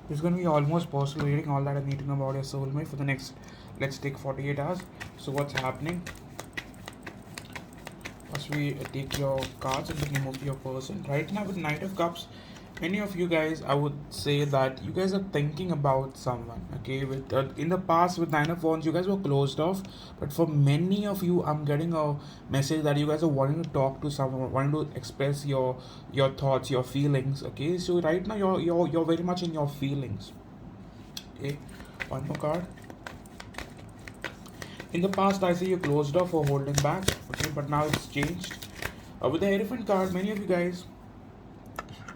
This is going to be almost personal reading, all that I need to know about your soulmate for the next, let's take 48 hours. So what's happening? First we take your cards and then move to your person. Right now with Knight of Cups, many of you guys, I would say that you guys are thinking about someone. Okay, with in the past with Nine of Wands, you guys were closed off, but for many of you, I'm getting a message that you guys are wanting to talk to someone, wanting to express your thoughts, your feelings. Okay, so right now you're very much in your feelings. Okay, one more card. In the past, I see you closed off or holding back. Okay, but now it's changed. With the Elephant card, many of you guys,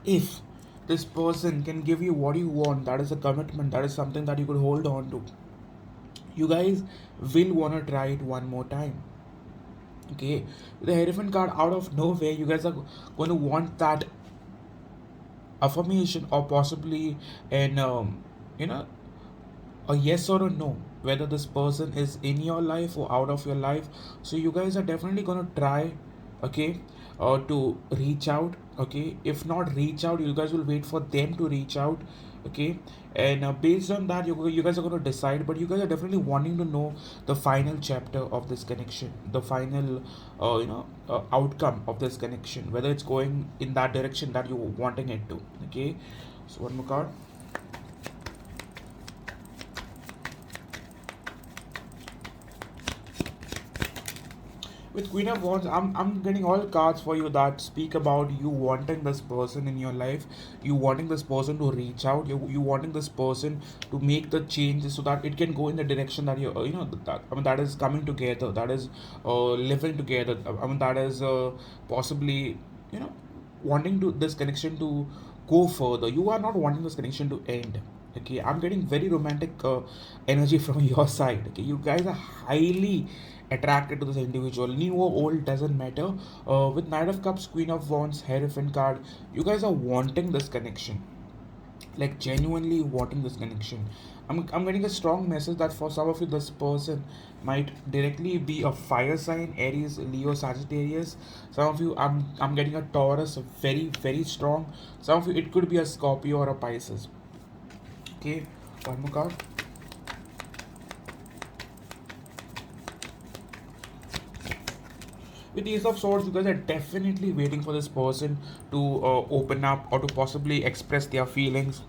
if this person can give you what you want, that is a commitment, that is something that you could hold on to, you guys will want to try it one more time. Okay, with the Hierophant card, out of nowhere, you guys are going to want that affirmation or possibly an you know a yes or a no, whether this person is in your life or out of your life. So you guys are definitely going to try, okay, to reach out. Okay, if not reach out, you guys will wait for them to reach out. Okay, and based on that, you guys are going to decide, but you guys are definitely wanting to know the final chapter of this connection, the final outcome of this connection, whether it's going in that direction that you're wanting it to. Okay, so one more card. With Queen of Wands, I'm getting all cards for you that speak about you wanting this person in your life, you wanting this person to reach out, you wanting this person to make the changes so that it can go in the direction that that, I mean, that is coming together, that is living together. I mean, that is possibly, you know, wanting to this connection to go further. You are not wanting this connection to end. Okay, I'm getting very romantic energy from your side. Okay, you guys are highly attracted to this individual. New or old doesn't matter. With Knight of Cups, Queen of Wands, Hierophant card, you guys are wanting this connection, like genuinely wanting this connection. I'm getting a strong message that for some of you, this person might directly be a fire sign, Aries, Leo, Sagittarius. Some of you, I'm getting a Taurus, very very strong. Some of you, it could be a Scorpio or a Pisces. Okay, one more card. With Ace of Swords, you guys are definitely waiting for this person to open up or to possibly express their feelings.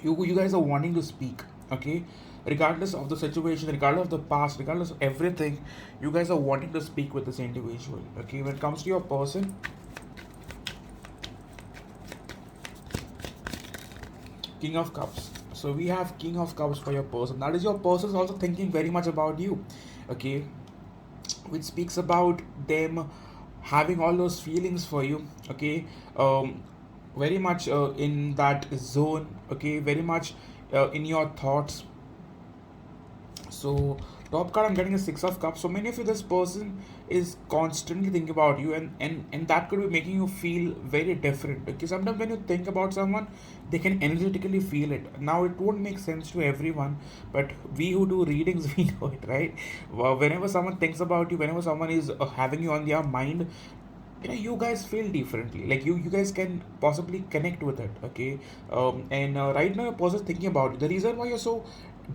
You guys are wanting to speak. Okay, regardless of the situation, regardless of the past, regardless of everything, you guys are wanting to speak with this individual. Okay, when it comes to your person, King of Cups. So we have King of Cups for your person. That is, your person is also thinking very much about you. Okay, which speaks about them having all those feelings for you. Okay, very much in that zone. Okay, very much in your thoughts. So top card, I'm getting a Six of Cups. So many of you, this person is constantly thinking about you, and that could be making you feel very different. Okay, sometimes when you think about someone, they can energetically feel it. Now it won't make sense to everyone, but we who do readings, we know it, right? Whenever someone thinks about you, whenever someone is having you on their mind, you guys feel differently, like you guys can possibly connect with it. Okay, and right now your person is thinking about it. The reason why you're so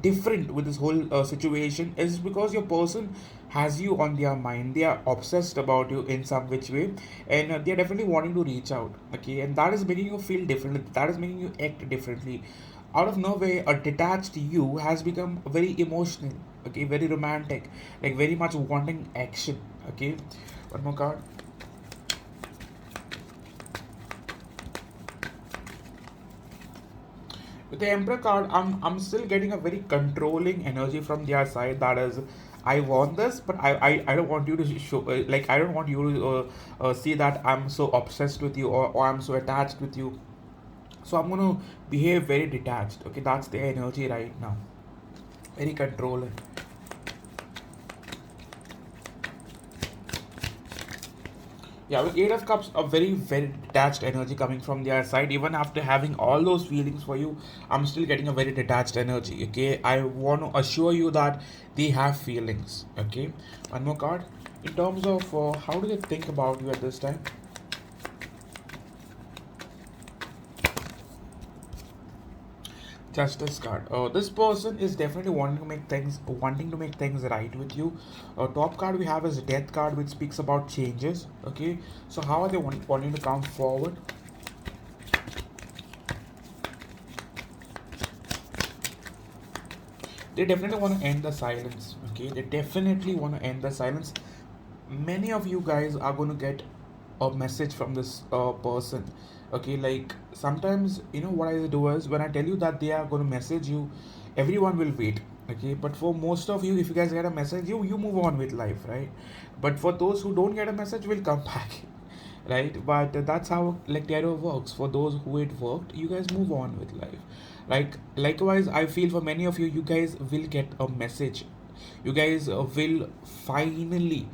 different with this whole situation is because your person has you on their mind. They are obsessed about you in some which way, and they're definitely wanting to reach out. Okay, and that is making you feel differently, that is making you act differently. Out of nowhere, a detached you has become very emotional. Okay, very romantic, like very much wanting action. Okay, one more card. With the Emperor card, I'm still getting a very controlling energy from their side. That is, I want this, but I don't want you to show, like, I don't want you to see that I'm so obsessed with you, or I'm so attached with you. So I'm gonna behave very detached. Okay, that's the energy right now. Very controlling. Yeah, with Eight of Cups, a very, very detached energy coming from their side. Even after having all those feelings for you, I'm still getting a very detached energy. Okay, I want to assure you that they have feelings. Okay, one more card. In terms of how do they think about you at this time? Justice card. This person is definitely wanting to make things right with you. Top card we have is Death card, which speaks about changes. Okay, so how are they wanting to come forward? They definitely want to end the silence. Okay, they definitely want to end the silence. Many of you guys are going to get a message from this person. Okay, like sometimes what I do is when I tell you that they are going to message you, everyone will wait. Okay, but for most of you, if you guys get a message, you move on with life, right? But for those who don't get a message, will come back. Right, but that's how like tarot works. For those who it worked, you guys move on with life. Like likewise, I feel for many of you, you guys will get a message. You guys will finally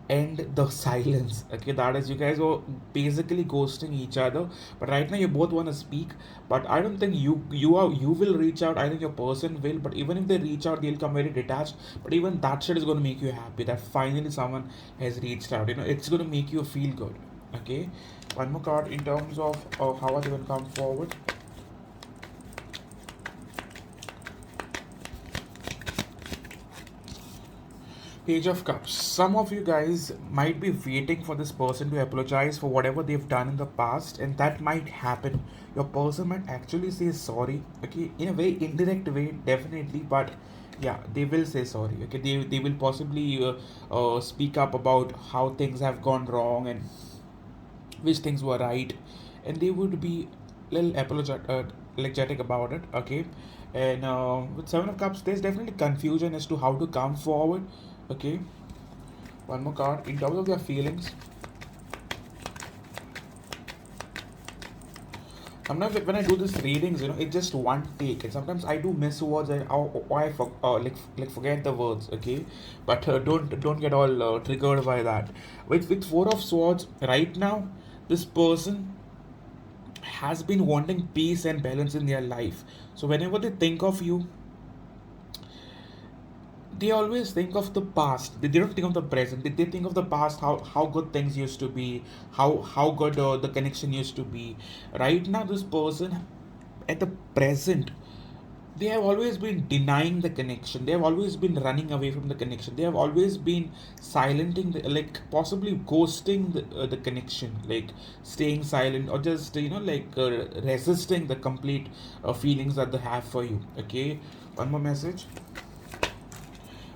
end the silence. Okay, that is, you guys were basically ghosting each other, but right now you both want to speak. But I don't think you will reach out. I think your person will, but even if they reach out, they'll come very detached. But even that shit is going to make you happy that finally someone has reached out. It's going to make you feel good. Okay, one more card in terms of how are they going to come forward. Page of Cups. Some of you guys might be waiting for this person to apologize for whatever they've done in the past, and that might happen. Your person might actually say sorry, okay, in a very indirect way, definitely, but yeah, they will say sorry, okay. They will possibly speak up about how things have gone wrong and which things were right, and they would be little apologetic about it, okay. And with Seven of Cups, there's definitely confusion as to how to come forward, okay. One more card in terms of their feelings. Sometimes when I do this readings, it's just one take, and sometimes I do miss words and or I like forget the words, okay. But don't get all triggered by that. With Four of Swords right now, this person has been wanting peace and balance in their life. So whenever they think of you, they always think of the past. They don't think of the present. They think of the past, how good things used to be, how good the connection used to be. Right now, this person at the present, they have always been denying the connection. They have always been running away from the connection. They have always been silencing like possibly ghosting the connection, like staying silent, or just resisting the complete feelings that they have for you. Okay, one more message.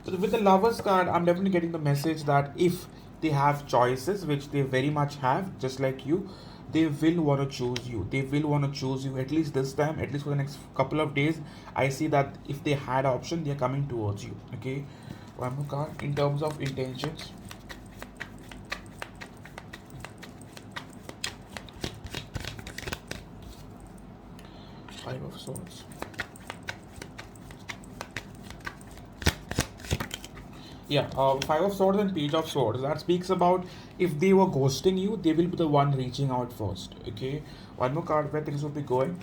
So with the lovers card, I'm definitely getting the message that if they have choices, which they very much have, just like you, they will want to choose you. They will want to choose you at least this time, at least for the next couple of days. I see that if they had option, they're coming towards you. Okay, one more card in terms of intentions. Five of Swords. Yeah, Five of Swords and Page of Swords. That speaks about if they were ghosting you, they will be the one reaching out first. Okay, one more card where things will be going.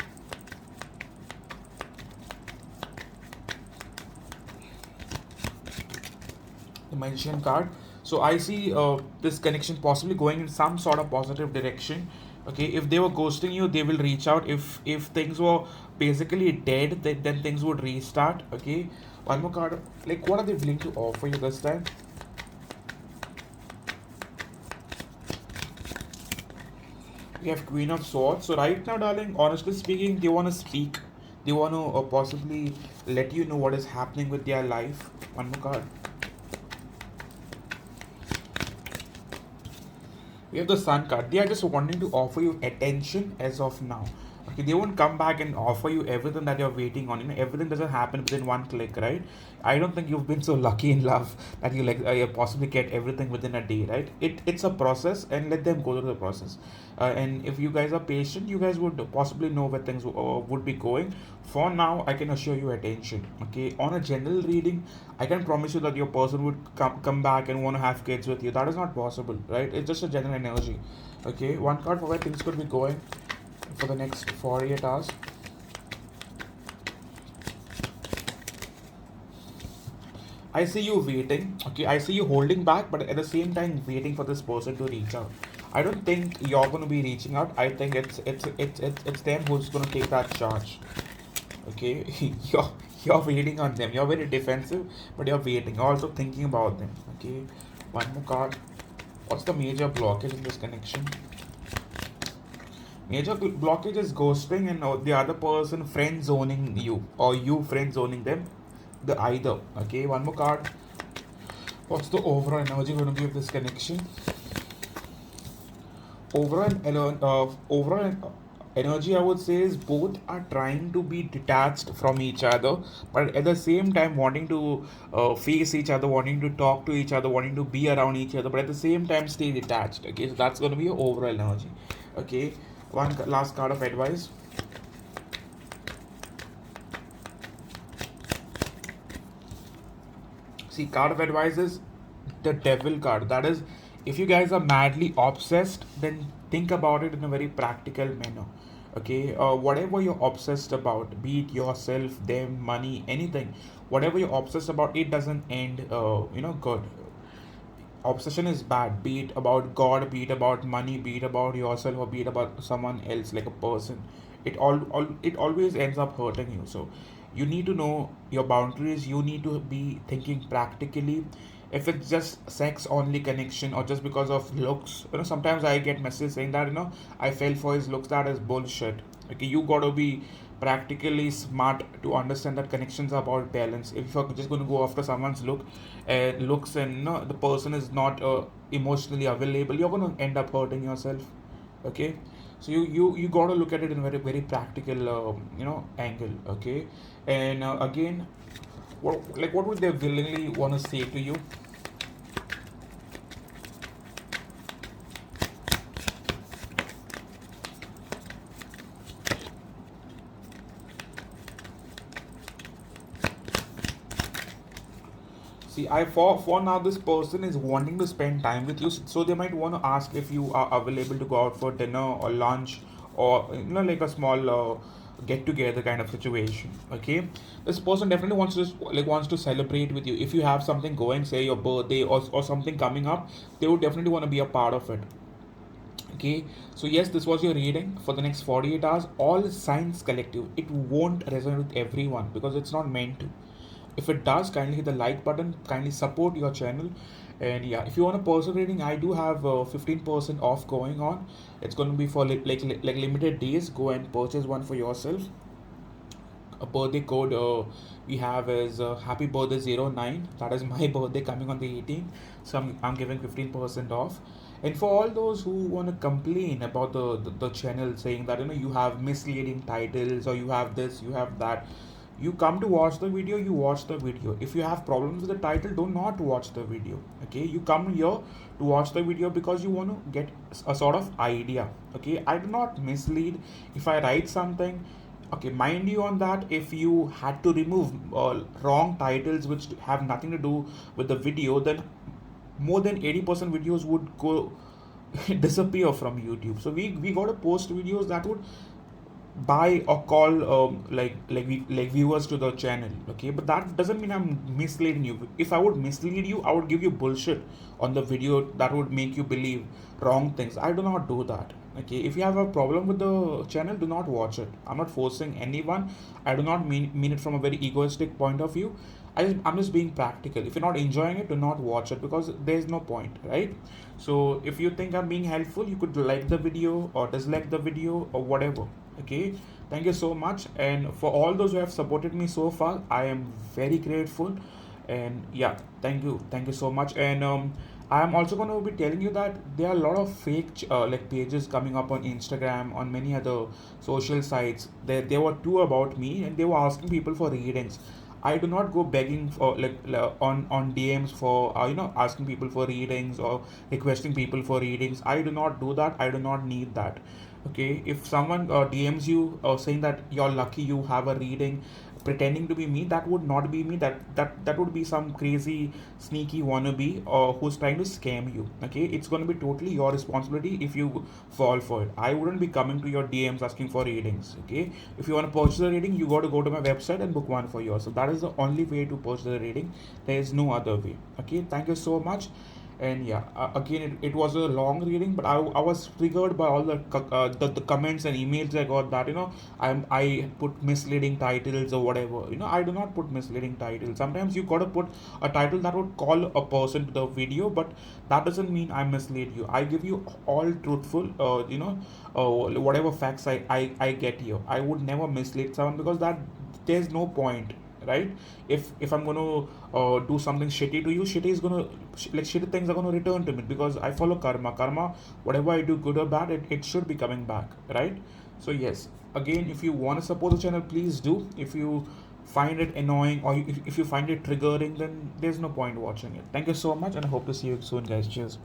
The Magician card. So I see this connection possibly going in some sort of positive direction. Okay, if they were ghosting you, they will reach out. If things were basically dead, then things would restart. Okay, one more card. Like, what are they willing to offer you this time? We have Queen of Swords. So right now, darling, honestly speaking, they want to speak. They want to possibly let you know what is happening with their life. One more card. We have the Sun card. They are just wanting to offer you attention as of now. Okay, they won't come back and offer you everything that you're waiting on. Everything doesn't happen within one click, right? I don't think you've been so lucky in love that you possibly get everything within a day, right? It's a process, and let them go through the process. And if you guys are patient, you guys would possibly know where things would be going. For now, I can assure you attention. Okay, on a general reading, I can promise you that your person would come back and want to have kids with you. That is not possible, right? It's just a general energy. Okay, one card for where things could be going for the next 48 hours. I see you waiting. Okay, I see you holding back, but at the same time waiting for this person to reach out. I don't think you're going to be reaching out. I think it's them who's going to take that charge. Okay, you're you're waiting on them. You're very defensive, but you're waiting. You're also thinking about them. Okay, one more card. What's the major blockage in this connection? Major blockage is ghosting and the other person friend zoning you or you friend zoning them. The either. Okay, one more card. What's the overall energy going to be of this connection? Overall energy, I would say, is both are trying to be detached from each other, but at the same time wanting to face each other, wanting to talk to each other, wanting to be around each other, but at the same time stay detached. Okay, so that's going to be your overall energy. Okay, one last card of advice. See, card of advice is the devil card. That is, if you guys are madly obsessed, then think about it in a very practical manner. Okay, whatever you're obsessed about, be it yourself, them, money, anything, whatever you're obsessed about, it doesn't end, good. Obsession is bad, be it about God, be it about money, be it about yourself, or be it about someone else, like a person. It always ends up hurting you. So you need to know your boundaries. You need to be thinking practically. If it's just sex only connection or just because of looks, sometimes I get messages saying that, I fell for his looks. That is bullshit. Okay, you gotta be practically smart to understand that connections are about balance. If you're just going to go after someone's looks, and the person is not emotionally available, you're going to end up hurting yourself. Okay, so you got to look at it in a very very practical angle. Okay, and again, what would they willingly want to say to you? See, I for now this person is wanting to spend time with you, so they might want to ask if you are available to go out for dinner or lunch, or like a small get together kind of situation. Okay, this person definitely wants to celebrate with you. If you have something going, say your birthday or something coming up, they would definitely want to be a part of it. Okay, so yes, this was your reading for the next 48 hours. All signs collective. It won't resonate with everyone because it's not meant to. If it does, kindly hit the like button, kindly support your channel. And yeah, if you want a personal reading, I do have 15% off going on. It's going to be for like limited days. Go and purchase one for yourself. A birthday code we have is happy birthday 09. That is my birthday coming on the 18th, so I'm giving 15% off. And for all those who want to complain about the channel, saying that you have misleading titles, or you have this, you have that, you come to watch the video, you watch the video. If you have problems with the title, do not watch the video. Okay, you come here to watch the video because you want to get a sort of idea. Okay, I do not mislead. If I write something, okay, mind you on that, if you had to remove wrong titles which have nothing to do with the video, then more than 80% videos would go disappear from YouTube. So we got to post videos that would buy or call like viewers to the channel. Okay, but that doesn't mean I'm misleading you. If I would mislead you, I would give you bullshit on the video that would make you believe wrong things. I do not do that. Okay, if you have a problem with the channel, do not watch it. I'm not forcing anyone. I do not mean it from a very egoistic point of view. I'm just being practical. If you're not enjoying it, do not watch it because there's no point, right? So if you think I'm being helpful, you could like the video or dislike the video or whatever. Okay, thank you so much. And for all those who have supported me so far, I am very grateful. And yeah, thank you so much. And I am also going to be telling you that there are a lot of fake like pages coming up on Instagram, on many other social sites. There were two about me, and they were asking people for readings. I do not go begging for on DMs for asking people for readings or requesting people for readings. I do not do that. I do not need that. Okay, if someone DMs you saying that you're lucky you have a reading, pretending to be me, that would not be me. That would be some crazy sneaky wannabe who's trying to scam you. Okay, it's going to be totally your responsibility if you fall for it. I wouldn't be coming to your DMs asking for readings. Okay, if you want to purchase a reading, you got to go to my website and book one for yourself. That is the only way to purchase the reading. There is no other way. Okay, thank you so much. And yeah, again, it was a long reading, but I was triggered by all the comments and emails I got, that I put misleading titles or whatever. I do not put misleading titles. Sometimes you gotta put a title that would call a person to the video, but that doesn't mean I mislead you. I give you all truthful, whatever facts I get here. I would never mislead someone, because that there's no point, right? If I'm gonna do something shitty to you, shitty is gonna like shitty things are gonna return to me, because I follow karma. Whatever I do, good or bad, it should be coming back, right? So yes, again, if you want to support the channel, please do. If you find it annoying, or if you find it triggering, then there's no point watching it. Thank you so much, and I hope to see you soon, guys. Cheers.